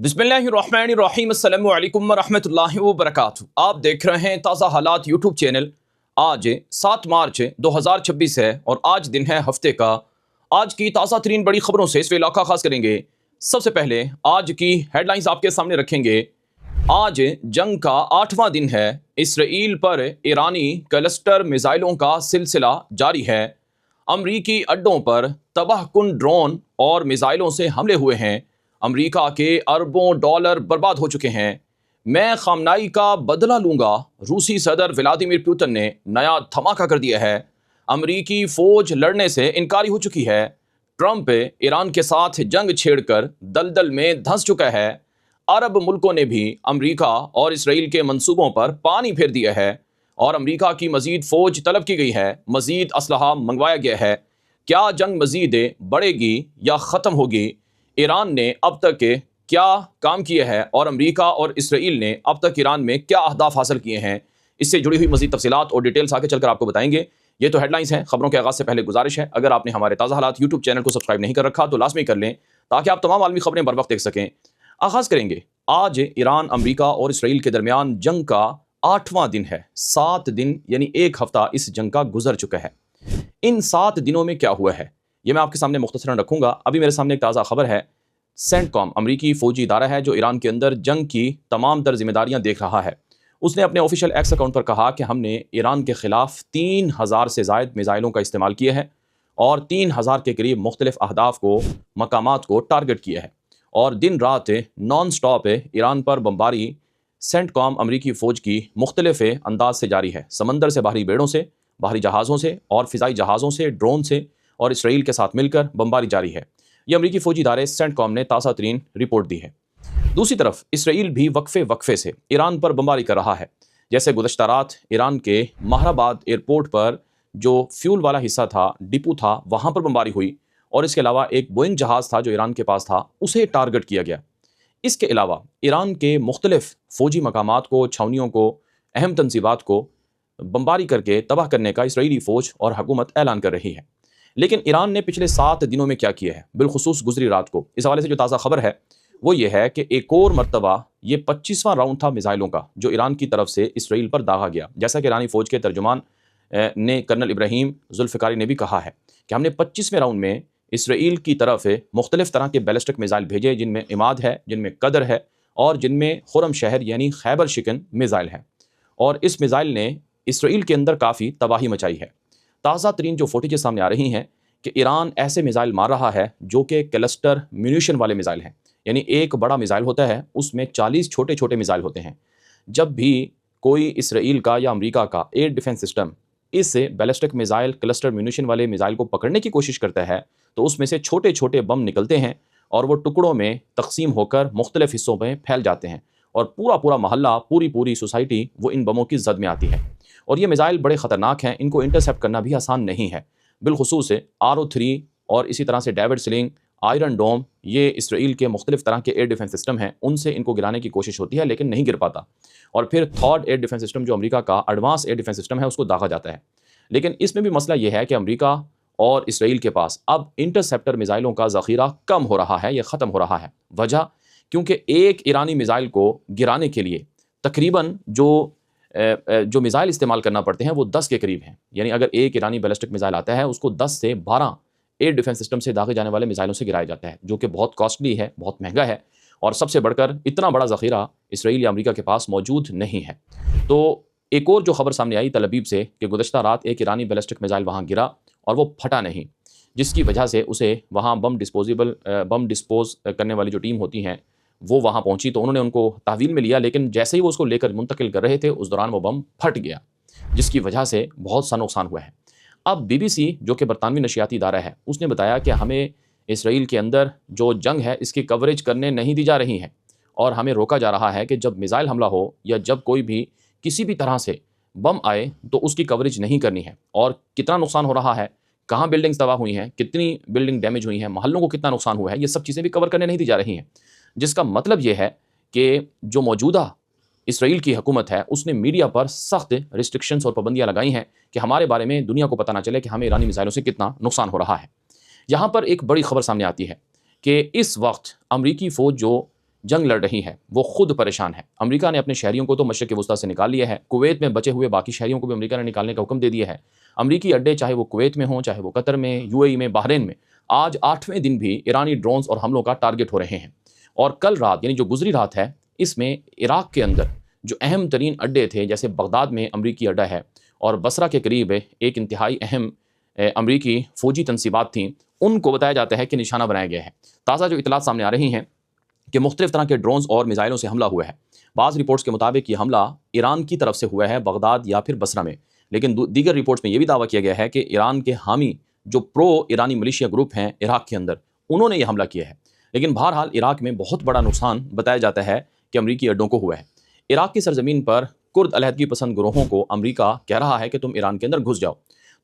बिस्मिल्लाहिर्रहमानिर्रहीम अस्सलामु अलैकुम वरहमतुल्लाहि वबरकातुहू। आप देख रहे हैं ताज़ा हालात यूट्यूब चैनल। आज 7 मार्च 2026 है और आज दिन है हफ्ते का। आज की ताज़ा तरीन बड़ी खबरों से इस इलाका खास करेंगे। सबसे पहले आज की हेडलाइंस आपके सामने रखेंगे। आज जंग का 8वां दिन है। इसराइल पर ईरानी क्लस्टर मिसाइलों का सिलसिला जारी है। अमरीकी अड्डों पर तबाहकुन ड्रोन और मिसाइलों से हमले हुए हैं। अमेरिका के अरबों डॉलर बर्बाद हो चुके हैं। मैं खामनाई का बदला लूंगा, रूसी सदर व्लादिमीर पुतिन ने नया धमाका कर दिया है। अमेरिकी फौज लड़ने से इनकारी हो चुकी है। ट्रंप ईरान के साथ जंग छेड़कर दलदल में धंस चुका है। अरब मुल्कों ने भी अमेरिका और इसराइल के मंसूबों पर पानी फेर दिया है और अमेरिका की मजीद फौज तलब की गई है, मजीद असलहा मंगवाया गया है। क्या जंग मजीद बढ़ेगी या ख़त्म होगी? ईरान ने अब तक क्या काम किया है और अमेरिका और इसराइल ने अब तक ईरान में क्या अहदाफ हासिल किए हैं, इससे जुड़ी हुई मज़ीद तफसीलात और डिटेल्स आगे चलकर आपको बताएंगे। ये तो हेडलाइंस हैं। खबरों के आगाज़ से पहले गुजारिश है, अगर आपने हमारे ताज़ा हालात यूट्यूब चैनल को सब्सक्राइब नहीं कर रखा तो लाजमी कर लें ताकि आप तमाम आलमी खबरें बर वक्त देख सकें। आगाज़ करेंगे। आज ईरान, अमेरिका और इसराइल के दरमियान जंग का 8वां दिन है। 7 दिन यानी एक हफ्ता इस जंग का गुजर चुका है। इन 7 दिनों में क्या हुआ है ये मैं आपके सामने मुख्तसरन रखूंगा। अभी मेरे सामने एक ताज़ा खबर है। सेंटकॉम अमरीकी फ़ौजी इदारा है जो ईरान के अंदर जंग की तमाम तर जिम्मेदारियां देख रहा है। उसने अपने ऑफिशियल एक्स अकाउंट पर कहा कि हमने ईरान के ख़िलाफ़ 3000 से ज़ायद मिसाइलों का इस्तेमाल किया है और 3000 के करीब मुख्तलिफ अहदाफ को, मकामात को टारगेट किया है और दिन रात नॉन स्टॉप ईरान पर बमबारी सेंटकॉम अमरीकी फ़ौज की मुख्तलिफ अंदाज से जारी है। समंदर से बाहरी बेड़ों से, बाहरी जहाज़ों से और फ़िज़ाई जहाज़ों से, ड्रोन से और इसराइल के साथ मिलकर बमबारी जारी है। यह अमरीकी फ़ौजी इदारे सेंटकॉम ने ताज़ा तरीन रिपोर्ट दी है। दूसरी तरफ इसराइल भी वक्फे से ईरान पर बमबारी कर रहा है। जैसे गुज़श्ता रात ईरान के महराबाद एयरपोर्ट पर जो फ्यूल वाला हिस्सा था, डिपो था, वहाँ पर बमबारी हुई और इसके अलावा एक बोइंग जहाज़ था जो ईरान के पास था, उसे टारगेट किया गया। इसके अलावा ईरान के मुख्तलिफ फ़ौजी मकामात को, छावनियों को, अहम तंजीबात को बमबारी करके तबाह करने का इसराइली फ़ौज और हुकूमत ऐलान कर रही है। लेकिन ईरान ने पिछले 7 दिनों में क्या किया है, बिलखुसूस गुजरी रात को, इस हवाले से जो ताज़ा खबर है वो ये है कि एक और मरतबा ये 25वां राउंड था मिसाइलों का जो ईरान की तरफ से इसराइल पर दागा गया। जैसा कि ईरानी फ़ौज के तर्जुमान ने कर्नल इब्राहिम जुल्फ़िकारी ने भी कहा है कि हमने 25वें राउंड में इसराइल की तरफ मुख्तलिफ तरह के बैलिस्टिक मिसाइल भेजे, जिनमें इमाद है, जिनमें कदर है और जिनमें खुरम शहर यानी खैबर शिकन मिसाइल है। और इस मिसाइल ने इसराइल के अंदर काफ़ी तबाही मचाई है। ताज़ा तरीन जो फुटेज सामने आ रही हैं कि ईरान ऐसे मिसाइल मार रहा है जो कि क्लस्टर म्यूनिशन वाले मिसाइल हैं, यानी एक बड़ा मिसाइल होता है उसमें 40 छोटे छोटे मिसाइल होते हैं। जब भी कोई इसराइल का या अमेरिका का एयर डिफेंस सिस्टम इस बैलिस्टिक मिसाइल क्लस्टर म्यूनिशन वाले मिसाइल को पकड़ने की कोशिश करता है तो उसमें से छोटे छोटे बम निकलते हैं और वो टुकड़ों में तकसीम होकर मुख्तलिफ हिस्सों में फैल जाते हैं और पूरा पूरा मोहल्ला, पूरी पूरी सोसाइटी वो इन बमों की जद में आती है। और ये मिसाइल बड़े ख़तरनाक हैं, इनको इंटरसेप्ट करना भी आसान नहीं है। बिलखुसूस RO3 और इसी तरह से डेविड स्लिंग, आयरन डोम, ये इसराइल के मुख्तलिफ तरह के एयर डिफेंस सिस्टम हैं, उनसे इनको गिराने की कोशिश होती है लेकिन नहीं गिर पाता। और फिर थर्ड एयर डिफेंस सिस्टम जो अमेरिका का एडवांस एयर डिफेंस सिस्टम है उसको दागा जाता है। लेकिन इसमें भी मसला ये है कि अमेरिका और इसराइल के पास अब इंटरसेप्टर मिसाइलों का ज़ख़ीरा कम हो रहा है, यह ख़त्म हो रहा है। वजह क्योंकि एक ईरानी मिसाइल को गिराने के लिए तकरीबन जो मिसाइल इस्तेमाल करना पड़ते हैं वो 10 के करीब हैं। यानी अगर एक ईरानी बैलिस्टिक मिसाइल आता है उसको 10 से 12 एयर डिफेंस सिस्टम से दागे जाने वाले मिसाइलों से गिराया जाता है, जो कि बहुत कॉस्टली है, बहुत महंगा है और सबसे बढ़कर इतना बड़ा ज़ख़ीरा इसराइल या अमेरिका के पास मौजूद नहीं है। तो एक और जो खबर सामने आई तल अबीब से कि गुज़श्ता रात एक ईरानी बैलिस्टिक मिसाइल वहाँ गिरा और वो फटा नहीं, जिसकी वजह से उसे वहाँ बम डिस्पोज करने वाली जो टीम होती हैं वो वहाँ पहुँची तो उन्होंने उनको तहवील में लिया, लेकिन जैसे ही वो उसको लेकर मुंतकिल कर रहे थे उस दौरान वो बम फट गया, जिसकी वजह से बहुत सा नुकसान हुआ है। अब BBC जो कि बरतानवी नशियाती इदारा है उसने बताया कि हमें इसराइल के अंदर जो जंग है इसकी कवरेज करने नहीं दी जा रही है और हमें रोका जा रहा है कि जब मिसाइल हमला हो या जब कोई भी किसी भी तरह से बम आए तो उसकी कवरेज नहीं करनी है। और कितना नुकसान हो रहा है, कहाँ बिल्डिंग्स तबाह हुई हैं, कितनी बिल्डिंग डैमेज हुई हैं, मोहल्लों को कितना नुकसान हुआ है, ये सब चीज़ें भी कवर करने नहीं दी जा रही हैं। जिसका मतलब ये है कि जो मौजूदा इसराइल की हुकूमत है उसने मीडिया पर सख्त रिस्ट्रिक्शंस और पाबंदियाँ लगाई हैं कि हमारे बारे में दुनिया को पता ना चले कि हमें ईरानी मिसाइलों से कितना नुकसान हो रहा है। यहाँ पर एक बड़ी खबर सामने आती है कि इस वक्त अमरीकी फ़ौज जो जंग लड़ रही है वो खुद परेशान है। अमेरिका ने अपने शहरियों को तो मशरिक़ वस्ता से निकाल लिया है, कुवैत में बचे हुए बाकी शहरियों को भी अमेरिका ने निकालने का हुक्म दे दिया है। अमेरिकी अड्डे चाहे वो कुवैत में हों, चाहे वो कतर में, यूएई में, बहरीन में, आज 8वें दिन भी ईरानी ड्रोन्स और हमलों का टारगेट हो रहे हैं। और कल रात यानी जो गुजरी रात है, इसमें इराक के अंदर जो अहम तरीन अड्डे थे, जैसे बगदाद में अमरीकी अड्डा है और बसरा के करीब एक इंतहाई अहम अमरीकी फ़ौजी तनसीबात थीं, उनको बताया जाता है कि निशाना बनाया गया है। ताज़ा जो इतलात सामने आ रही हैं कि मुख्तलिफ तरह के ड्रोन्स और मिसाइलों से हमला हुआ है। बाज़ रिपोर्ट्स के मुताबिक ये हमला ईरान की तरफ से हुआ है, बगदाद या फिर बसरा में, लेकिन दीगर रिपोर्ट्स में यह भी दावा किया गया है कि ईरान के हामी जो प्रो ईरानी मलिशिया ग्रुप हैं इराक के अंदर, उन्होंने यह हमला किया है। लेकिन बहरहाल इराक में बहुत बड़ा नुकसान बताया जाता है कि अमरीकी अड्डों को हुआ है। इराक की सरजमीन पर कुर्द अलहदगी पसंद ग्रोहों को अमरीका कह रहा है कि तुम ईरान के अंदर घुस जाओ।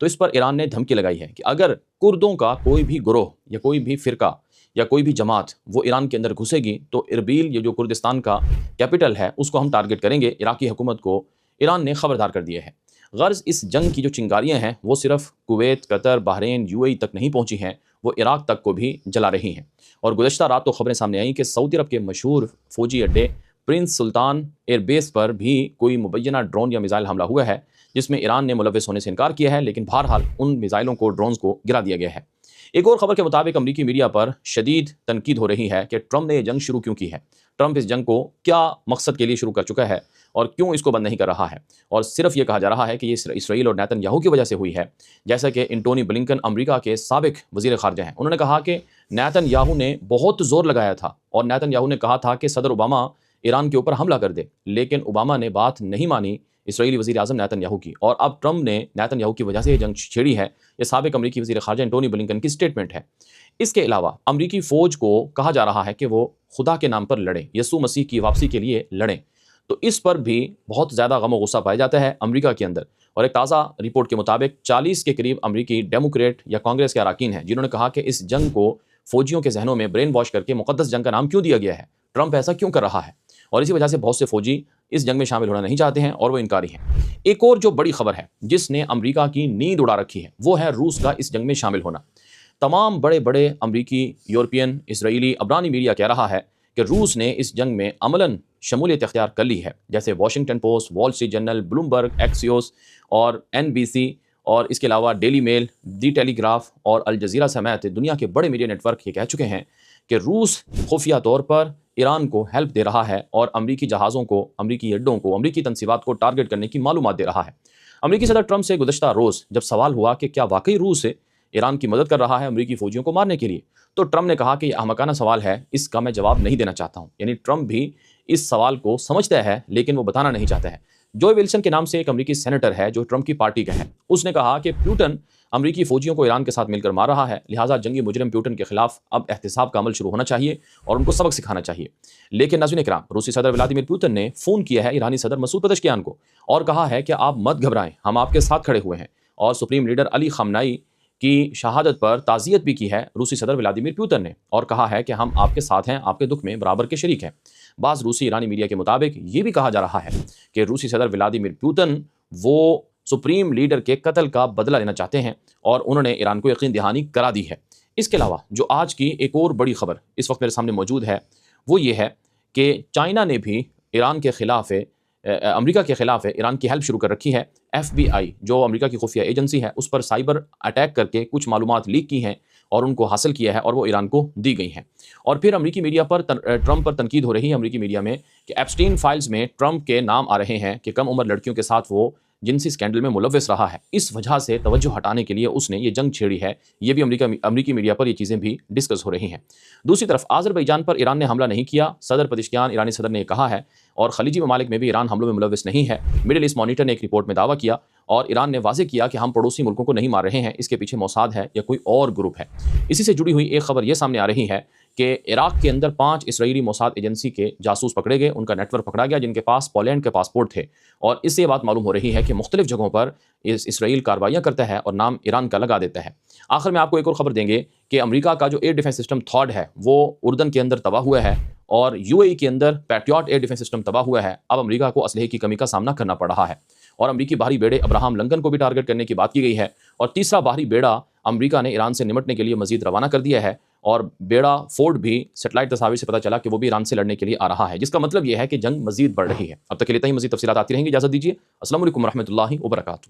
तो इस पर ईरान ने धमकी लगाई है कि अगर कुर्दों का कोई भी ग्रोह या कोई भी फ़िरका या कोई भी जमात वो ईरान के अंदर घुसेगी तो इरबिल, ये जो कुर्दिस्तान का कैपिटल है, उसको हम टारगेट करेंगे। इराकी हुकूमत को ईरान ने खबरदार कर दिया है। गर्ज़ इस जंग की जो चिंगारियाँ हैं वो सिर्फ कुवैत, कतर, बहरीन, यूएई तक नहीं पहुँची हैं, वो इराक तक को भी जला रही हैं। और गुज़श्ता रात तो खबरें सामने आई कि सऊदी अरब के मशहूर फ़ौजी अड्डे प्रिंस सुल्तान एयरबेस पर भी कोई मुबैना ड्रोन या मिसाइल हमला हुआ है, जिसमें ईरान ने मुलव्वस होने से इनकार किया है, लेकिन बहरहाल उन मिसाइलों को, ड्रोन्स को गिरा दिया गया है। एक और खबर के मुताबिक अमरीकी मीडिया पर शदीद तनकीद हो रही है कि ट्रंप ने यह जंग शुरू क्यों की है, ट्रंप इस जंग को क्या मकसद के लिए शुरू कर चुका है और क्यों इसको बंद नहीं कर रहा है। और सिर्फ ये कहा जा रहा है कि ये इसराइल और नेतन्याहू की वजह से हुई है। जैसा कि एंटोनी ब्लिंकन अमेरिका के साबिक वज़ीर ख़ारजा हैं, उन्होंने कहा कि नेतन्याहू ने बहुत ज़ोर लगाया था और नेतन्याहू ने कहा था कि सदर ओबामा ईरान के ऊपर हमला कर दे, लेकिन ओबामा ने बात नहीं मानी इसराइली वज़ीर आज़म नेतन्याहू की, और अब ट्रंप ने नेतन्याहू की वजह से ये जंग छेड़ी है। ये साबिक अमरीकी वज़ीर ख़ारजा एंटोनी ब्लिंकन की स्टेटमेंट है। इसके अलावा अमरीकी फ़ौज को कहा जा रहा है कि वो खुदा के नाम पर लड़ें, यीशु मसीह की वापसी के लिए लड़ें। तो इस पर भी बहुत ज़्यादा गम और गुस्सा पाया जाता है अमरीका के अंदर। और एक ताज़ा रिपोर्ट के मुताबिक 40 के करीब अमरीकी डेमोक्रेट या कांग्रेस के अरकान हैं जिन्होंने कहा कि इस जंग को फ़ौजियों के जहनों में ब्रेन वॉश करके मुक़द्दस जंग का नाम क्यों दिया गया है, ट्रंप ऐसा क्यों कर रहा है। और इसी वजह से बहुत से फ़ौजी इस जंग में शामिल होना नहीं चाहते हैं और वो इनकारी हैं। एक और जो बड़ी खबर है जिसने अमरीका की नींद उड़ा रखी है वो है रूस का इस जंग में शामिल होना। तमाम बड़े बड़े अमरीकी, यूरोपियन, इसराइली, अबरानी मीडिया कह रहा है कि रूस ने इस जंग में अमलन शमूलियत इख्तियार कर ली है। जैसे Washington post, wall street journal, Bloomberg, Axios और NBC और इसके अलावा डेली मेल, दी टेलीग्राफ और अल जज़ीरा समेत दुनिया के बड़े मीडिया नेटवर्क ये कह चुके हैं कि रूस खुफिया तौर पर ईरान को हेल्प दे रहा है और अमरीकी जहाज़ों को, अमरीकी अड्डों को, अमरीकी तनसीबात को टारगेट करने की मालूमात दे रहा है। अमरीकी सदर ट्रंप से गुज़श्ता रोज़ जब सवाल हुआ कि क्या वाकई रूस ईरान की मदद कर रहा है अमरीकी फ़ौजियों को मारने के लिए, तो ट्रंप ने कहा कि यह अहमकाना सवाल है, इसका मैं जवाब नहीं देना चाहता हूँ। यानी ट्रंप भी इस सवाल को समझता है लेकिन वो बताना नहीं चाहता है। जो विल्सन के नाम से एक अमरीकी सेनेटर है जो ट्रंप की पार्टी का है, उसने कहा कि प्यूटन अमरीकी फ़ौजियों को ईरान के साथ मिलकर मार रहा है, लिहाजा जंगी मुजरिम प्यूटन के खिलाफ अब एहतिसाब का अमल शुरू होना चाहिए और उनको सबक सिखाना चाहिए। लेकिन नाज़रीन इकराम, रूसी सदर व्लादिमीर पुतिन ने फ़ोन किया है ईरानी सदर मसूद पेज़ेश्कियान को और कहा है कि आप मत घबराएं, हम आपके साथ खड़े हुए हैं। और सुप्रीम लीडर अली ख़ामनेई की शहादत पर ताज़ियत भी की है रूसी सदर व्लादिमीर पुतिन ने और कहा है कि हम आपके साथ हैं, आपके दुख में बराबर के शरीक हैं। बाज़ रूसी ईरानी मीडिया के मुताबिक ये भी कहा जा रहा है कि रूसी सदर व्लादिमीर पुतिन वो सुप्रीम लीडर के कत्ल का बदला लेना चाहते हैं और उन्होंने ईरान को यकीन दहानी करा दी है। इसके अलावा जो आज की एक और बड़ी खबर इस वक्त मेरे सामने मौजूद है वो ये है कि चाइना ने भी ईरान के खिलाफ अमेरिका के खिलाफ ईरान की हेल्प शुरू कर रखी है। FBI जो अमेरिका की खुफिया एजेंसी है उस पर साइबर अटैक करके कुछ मालूमात लीक की हैं और उनको हासिल किया है और वो ईरान को दी गई हैं। और फिर अमेरिकी मीडिया पर ट्रंप पर तनकीद हो रही है अमेरिकी मीडिया में कि एप्स्टीन फाइल्स में ट्रंप के नाम आ रहे हैं कि कम उम्र लड़कियों के साथ वो जिनसी स्कैंडल में मुलव्वस रहा है। इस वजह से तवज्जो हटाने के लिए उसने ये जंग छेड़ी है। ये भी अमेरिकी मीडिया पर ये चीज़ें भी डिस्कस हो रही हैं। दूसरी तरफ आज़रबाईजान पर ईरान ने हमला नहीं किया, सदर पेज़ेश्कियान ईरानी सदर ने कहा है, और खलीजी ममालिक में भी ईरान हमलों में मुलव्वस नहीं है। मिडिल ईस्ट मॉनिटर ने एक रिपोर्ट में दावा किया और ईरान ने वाज़ेह किया कि हम पड़ोसी मुल्कों को नहीं मार रहे हैं, इसके पीछे मोसाद है या कोई और ग्रुप है। इसी से जुड़ी हुई एक खबर ये सामने आ रही है कि इराक के अंदर 5 इसराइली मोसाद एजेंसी के जासूस पकड़े गए, उनका नेटवर्क पकड़ा गया जिनके पास पोलैंड के पासपोर्ट थे। और इससे ये बात मालूम हो रही है कि मुख्तलिफ जगहों पर इसराइल कार्रवाइयाँ करता है और नाम ईरान का लगा देता है। आखिर में आपको एक और ख़बर देंगे कि अमेरिका का जो एयर डिफेंस सिस्टम थॉड है वो उर्दन के अंदर तबाह हुआ है और UAE के अंदर पैट्रियट एयर डिफेंस सिस्टम तबाह हुआ है। अब अमेरिका को असलहे की कमी का सामना करना पड़ रहा है और अमेरिकी बाहरी बेड़े अब्राहम लिंकन को भी टारगेट करने की बात की गई है। और तीसरा बाहरी बेड़ा अमेरिका ने ईरान से निपटने के लिए मजीद रवाना कर दिया है और बेड़ा फोर्ड भी सेटेलाइट तस्वीर से पता चला कि वो भी ईरान से लड़ने के लिए आ रहा है, जिसका मतलब यह है कि जंग मजीद बढ़ रही है। अब तक के लिए इतनी मजीद तफसीलात आती रहेंगी। इजाज़त दीजिए। अस्सलाम वालेकुम रहमतुल्लाहि व बरकातुहू।